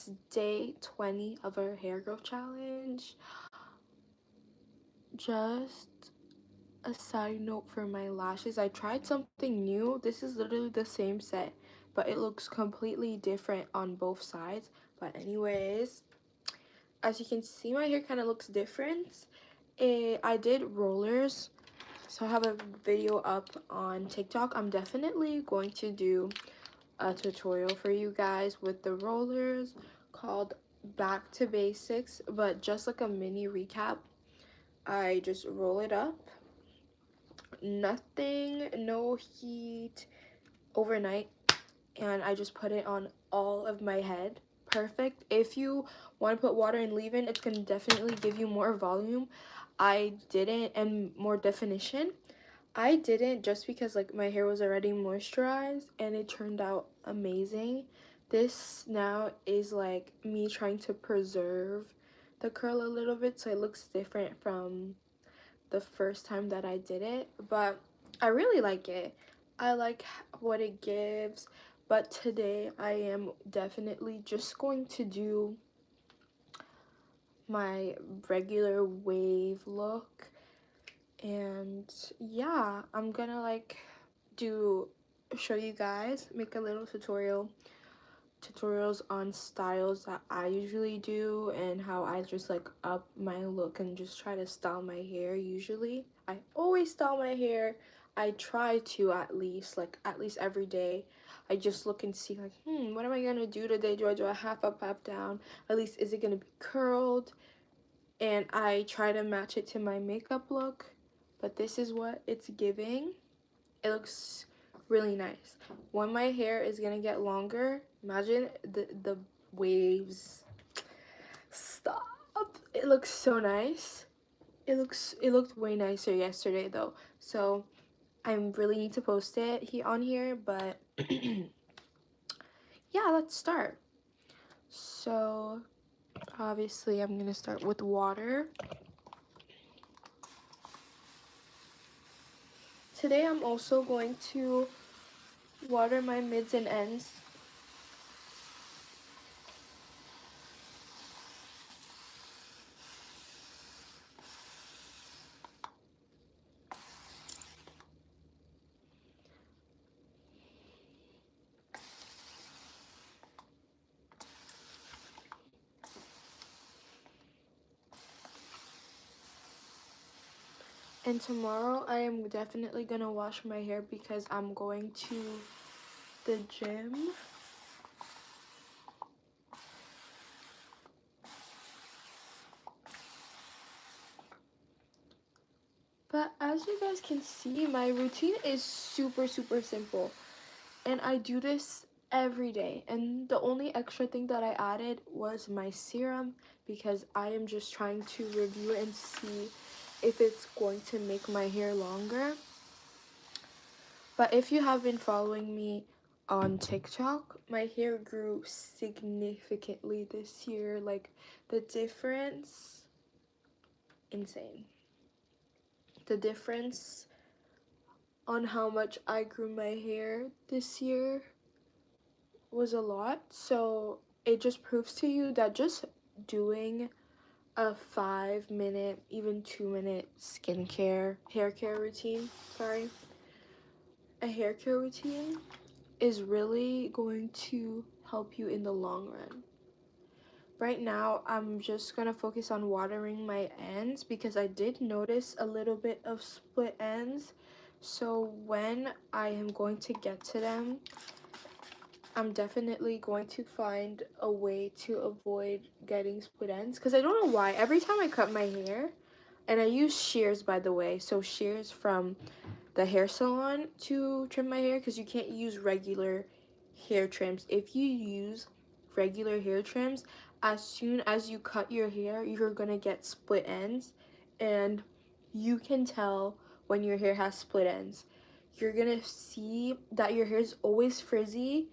it's day 20 of our hair growth challenge. Just a side note for my lashes, I tried something new. This is literally the same set, but it looks completely different on both sides. But anyways, as you can see, my hair kind of looks different. I did rollers, so I have a video up on TikTok. I'm definitely going to do a tutorial for you guys with the rollers called Back to Basics, but just like a mini recap. I just roll it up, nothing, no heat, overnight, and I just put it on all of my head. Perfect. If you want to put water and leave-in, it's going to definitely give you more volume. I didn't, and more definition. I didn't just because like my hair was already moisturized and it turned out amazing. This now is like me trying to preserve the curl a little bit so it looks different from the first time that I did it, but I really like it. I like what it gives, but today I am definitely just going to do my regular wave look. And yeah, I'm gonna like show you guys, make a little tutorials on styles that I usually do and how I just like up my look and just try to style my hair. Usually I always style my hair. I try to at least every day. I just look and see like what am I gonna do today? Do I do a half up, half down? At least is it gonna be curled? And I try to match it to my makeup look, but this is what it's giving. It looks really nice. When my hair is gonna get longer, imagine the waves. Stop. It looks so nice. It looked way nicer yesterday though. So I really need to post it on here, but yeah, let's start. So obviously I'm gonna start with water. Today I'm also going to water my mids and ends. And tomorrow I am definitely gonna wash my hair because I'm going to the gym. But as you guys can see, my routine is super simple. And I do this every day. And the only extra thing that I added was my serum because I am just trying to review it and see if it's going to make my hair longer. But if you have been following me on TikTok, my hair grew significantly this year. Like the difference, insane. The difference on how much I grew my hair this year was a lot. So it just proves to you that just doing a 5-minute, even 2-minute hair care routine, a hair care routine is really going to help you in the long run. Right now, I'm just gonna focus on watering my ends because I did notice a little bit of split ends. So when I am going to get to them, I'm definitely going to find a way to avoid getting split ends because I don't know why. Every time I cut my hair, and I use shears by the way, so shears from the hair salon to trim my hair because you can't use regular hair trims. If you use regular hair trims, as soon as you cut your hair, you're gonna get split ends, and you can tell when your hair has split ends. You're gonna see that your hair is always frizzy,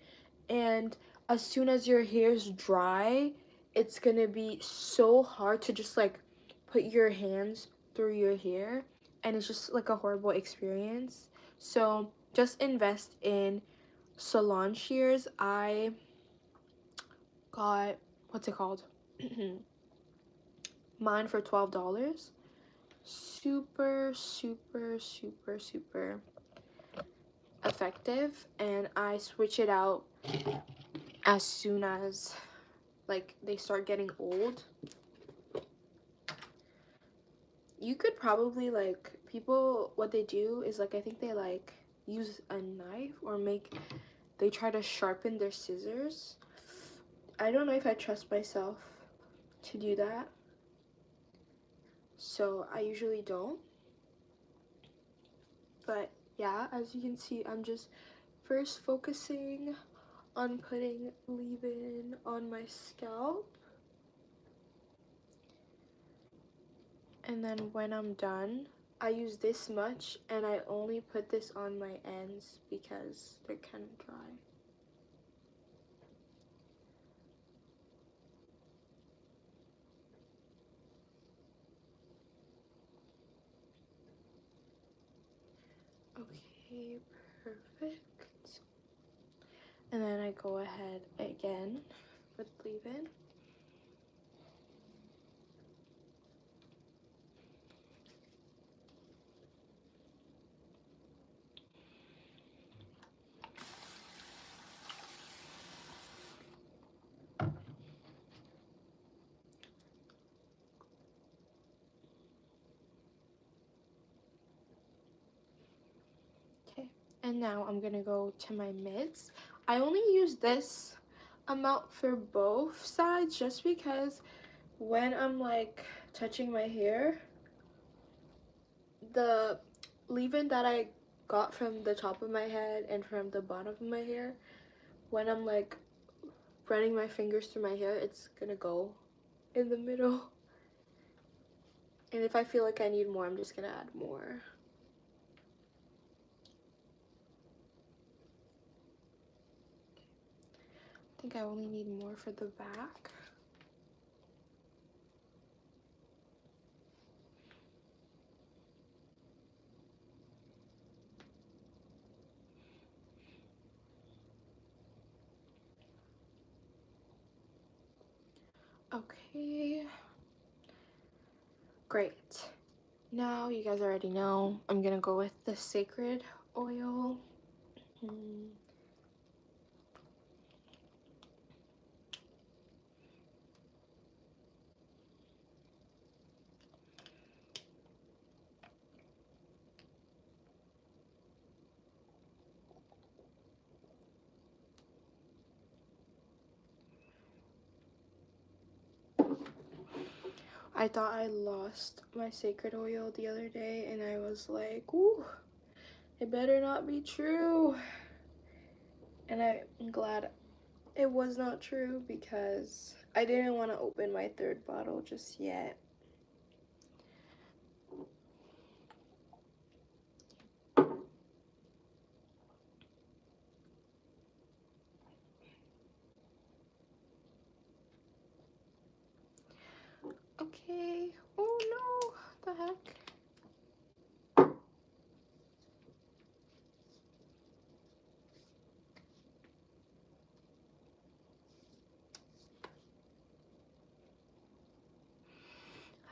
and as soon as your hair is dry, it's gonna be so hard to just like put your hands through your hair, and it's just like a horrible experience. So just invest in salon shears. I got what's it called? Mine for $12. Super, super, super, super effective, and I switch it out as soon as like they start getting old. You could probably, like, people, what they do is, like, I think they like use a knife or they try to sharpen their scissors. I don't know if I trust myself to do that, so I usually don't. But yeah, as you can see, I'm just first focusing on putting leave-in on my scalp, and then when I'm done, I use this much, and I only put this on my ends because they're kind of dry. Okay, perfect. And then I go ahead again with leave-in. Okay, and now I'm gonna go to my mids. I only use this amount for both sides just because when I'm like touching my hair, the leave-in that I got from the top of my head and from the bottom of my hair, when I'm like running my fingers through my hair, it's gonna go in the middle. And if I feel like I need more, I'm just gonna add more. I think I only need more for the back. Okay, great. Now you guys already know I'm gonna go with the Sacred oil. I thought I lost my Sacred oil the other day, and I was like, ooh, it better not be true. And I'm glad it was not true because I didn't want to open my third bottle just yet. Okay. Oh no, what the heck?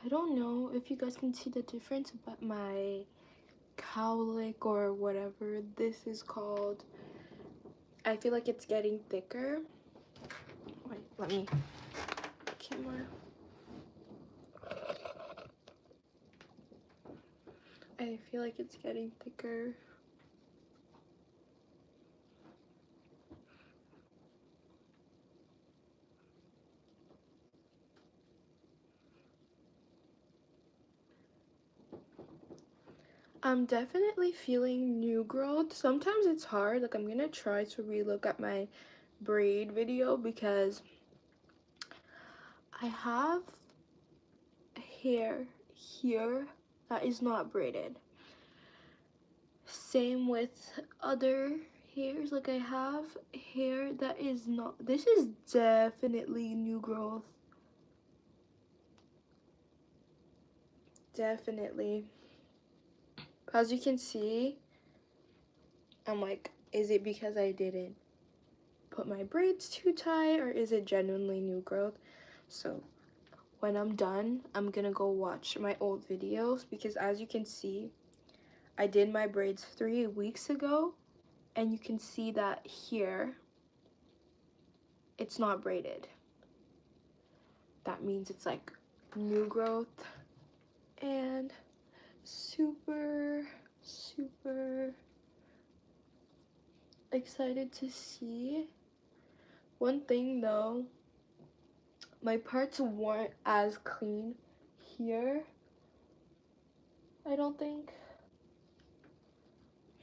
I don't know if you guys can see the difference, but my cowlick or whatever this is called, I feel like it's getting thicker. Wait, let me camera. I feel like it's getting thicker. I'm definitely feeling new growth. Sometimes it's hard. Like, I'm gonna try to relook at my braid video because I have hair here that is not braided. Same with other hairs. Like, I have hair that is not. This is definitely new growth. Definitely. As you can see, I'm like, is it because I didn't put my braids too tight or is it genuinely new growth. So when I'm done, I'm gonna go watch my old videos because as you can see, I did my braids 3 weeks ago and you can see that here it's not braided. That means it's like new growth and super excited to see. One thing though, my parts weren't as clean here, I don't think,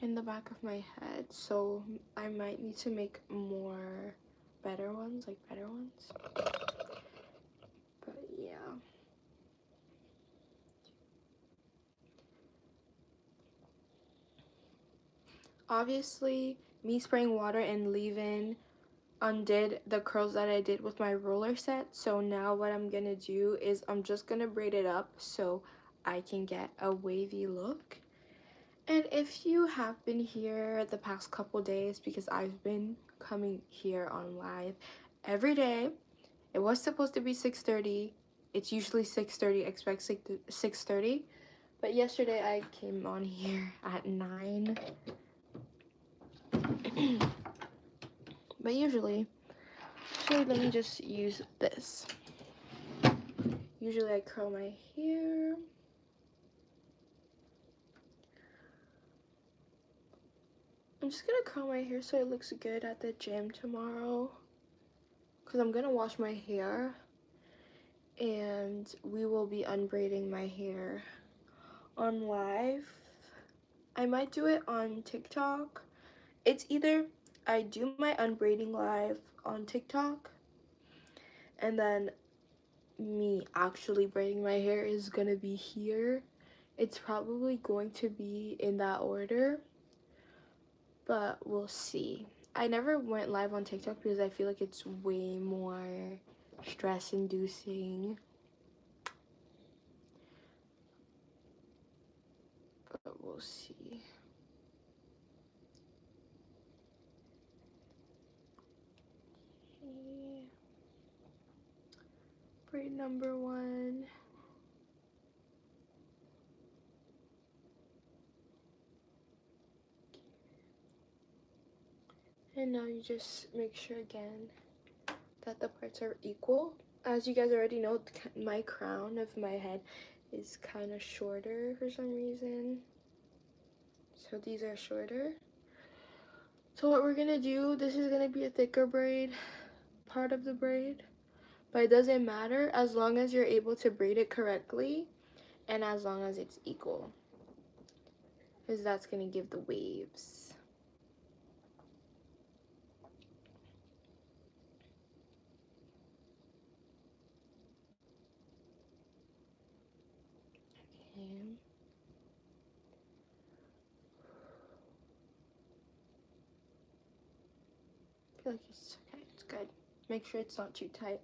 in the back of my head, so I might need to make more better ones. But yeah. Obviously, me spraying water and leave-in undid the curls that I did with my roller set. So now what I'm gonna do is I'm just gonna braid it up so I can get a wavy look. And if you have been here the past couple days, because I've been coming here on live every day, it was supposed to be 6:30. It's usually 6:30, expect 6:30. But yesterday I came on here at 9. But usually let me just use this. Usually I curl my hair. I'm just gonna curl my hair so it looks good at the gym tomorrow, because I'm gonna wash my hair and we will be unbraiding my hair on live. I might do it on TikTok. It's either I do my unbraiding live on TikTok and then me actually braiding my hair is gonna be here. It's probably going to be in that order, but we'll see. I never went live on TikTok because I feel like it's way more stress inducing, but we'll see. Okay. Braid number 1. And now you just make sure again that the parts are equal. As you guys already know, my crown of my head is kind of shorter for some reason. So these are shorter. So what we're gonna do, this is gonna be a thicker braid, part of the braid. But it doesn't matter as long as you're able to braid it correctly and as long as it's equal, because that's gonna give the waves. Okay. I feel like it's okay, it's good. Make sure it's not too tight.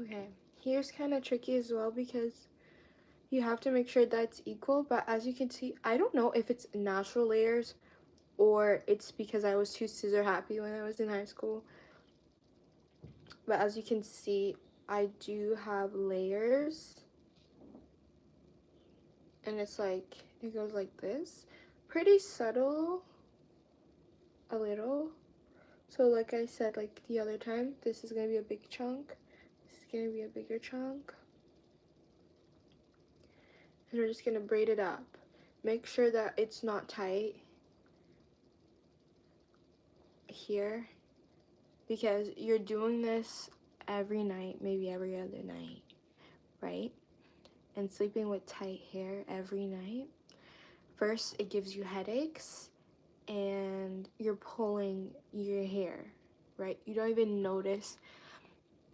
Okay, here's kind of tricky as well because you have to make sure that's equal, but as you can see, I don't know if it's natural layers or it's because I was too scissor happy when I was in high school. But as you can see, I do have layers. And it's like, it goes like this. Pretty subtle, a little. So like I said, like the other time, this is gonna be a big chunk. This is gonna be a bigger chunk. And we're just gonna braid it up. Make sure that it's not tight here, because you're doing this every night, maybe every other night, right? And sleeping with tight hair every night. First, it gives you headaches and you're pulling your hair, right? You don't even notice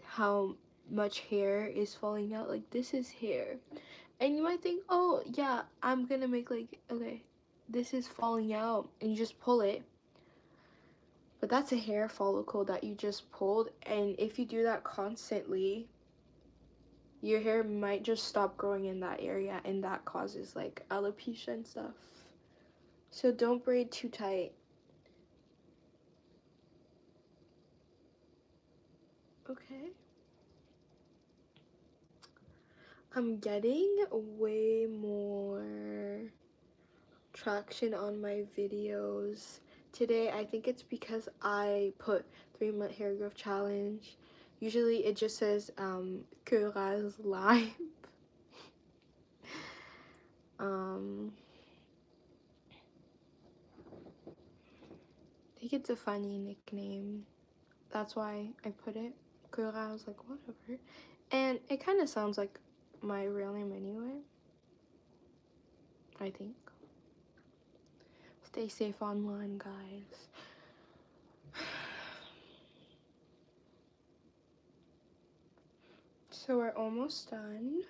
how much hair is falling out. Like, this is hair. And you might think, oh, yeah, I'm gonna make like, okay, this is falling out. And you just pull it. But that's a hair follicle that you just pulled. And if you do that constantly, your hair might just stop growing in that area. And that causes like alopecia and stuff. So don't braid too tight. Okay. I'm getting way more traction on my videos today. I think it's because I put 3-month hair growth challenge. Usually it just says Kuraz live. I think it's a funny nickname. That's why I put it. Kuraz, I was like, whatever. And it kind of sounds like my real name anyway, I think. Stay safe online, guys. So we're almost done.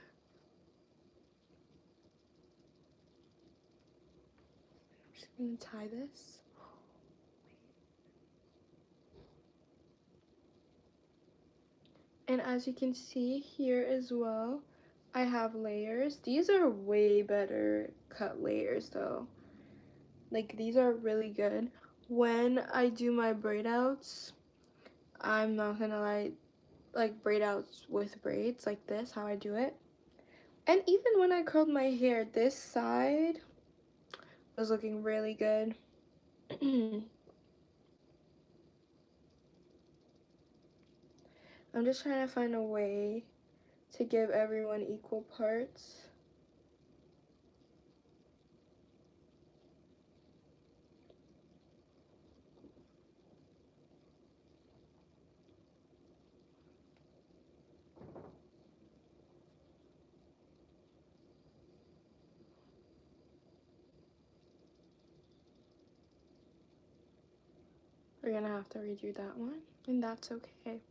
I'm just gonna tie this. And as you can see here as well, I have layers. These are way better cut layers though. Like, these are really good. When I do my braid outs, I'm not gonna lie, like braid outs with braids like this, how I do it. And even when I curled my hair, this side was looking really good. I'm just trying to find a way to give everyone equal parts. We're gonna have to redo that one, and that's okay.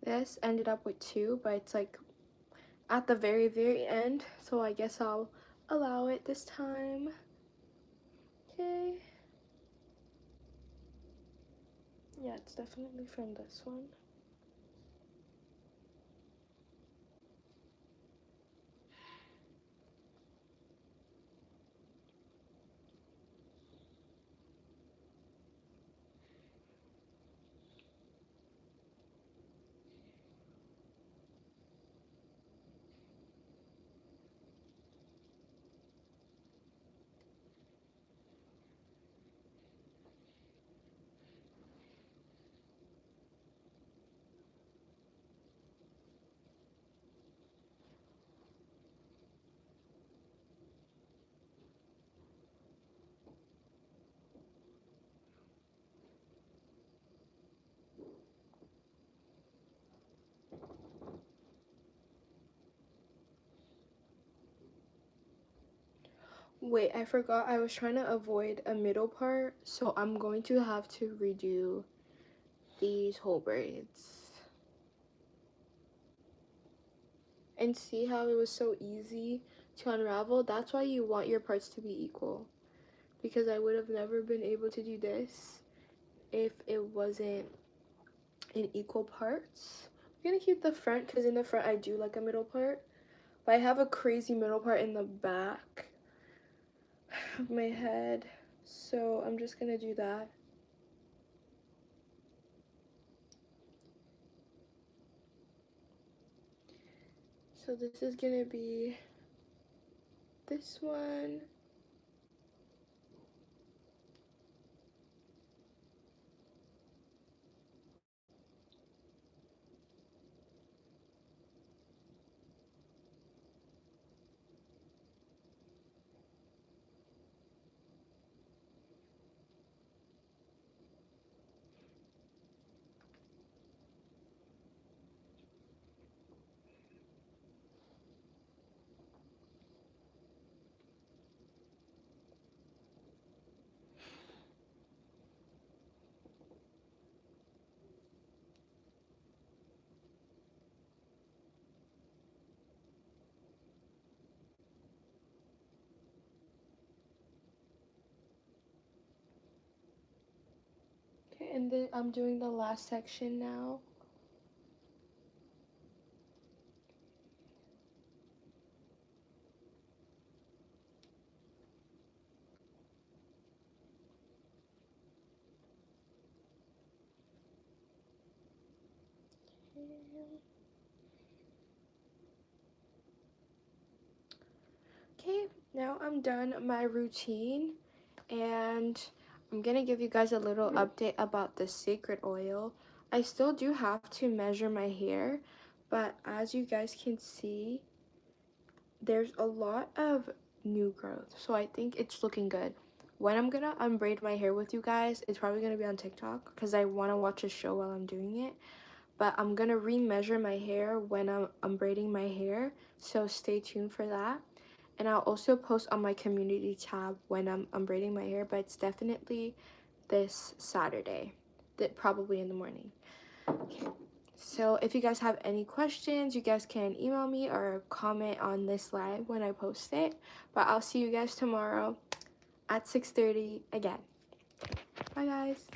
This ended up with 2, but it's like at the very end, so I guess I'll allow it this time. Okay. Yeah, it's definitely from this one. Wait, I forgot I was trying to avoid a middle part, so I'm going to have to redo these whole braids. And see how it was so easy to unravel? That's why you want your parts to be equal. Because I would have never been able to do this if it wasn't in equal parts. I'm gonna keep the front because in the front I do like a middle part. But I have a crazy middle part in the back of my head. So I'm just gonna do that. So this is gonna be this one. Okay, and then I'm doing the last section now. Okay, now I'm done my routine, and I'm gonna give you guys a little update about the sacred oil. I still do have to measure my hair, but as you guys can see, there's a lot of new growth, so I think it's looking good. When I'm gonna unbraid my hair with you guys, it's probably gonna be on TikTok because I want to watch a show while I'm doing it. But I'm gonna remeasure my hair when I'm unbraiding my hair, so stay tuned for that. And I'll also post on my community tab when I'm unbraiding my hair, but it's definitely this Saturday, that probably in the morning. Okay. So if you guys have any questions, you guys can email me or comment on this live when I post it. But I'll see you guys tomorrow at 6:30 again. Bye guys.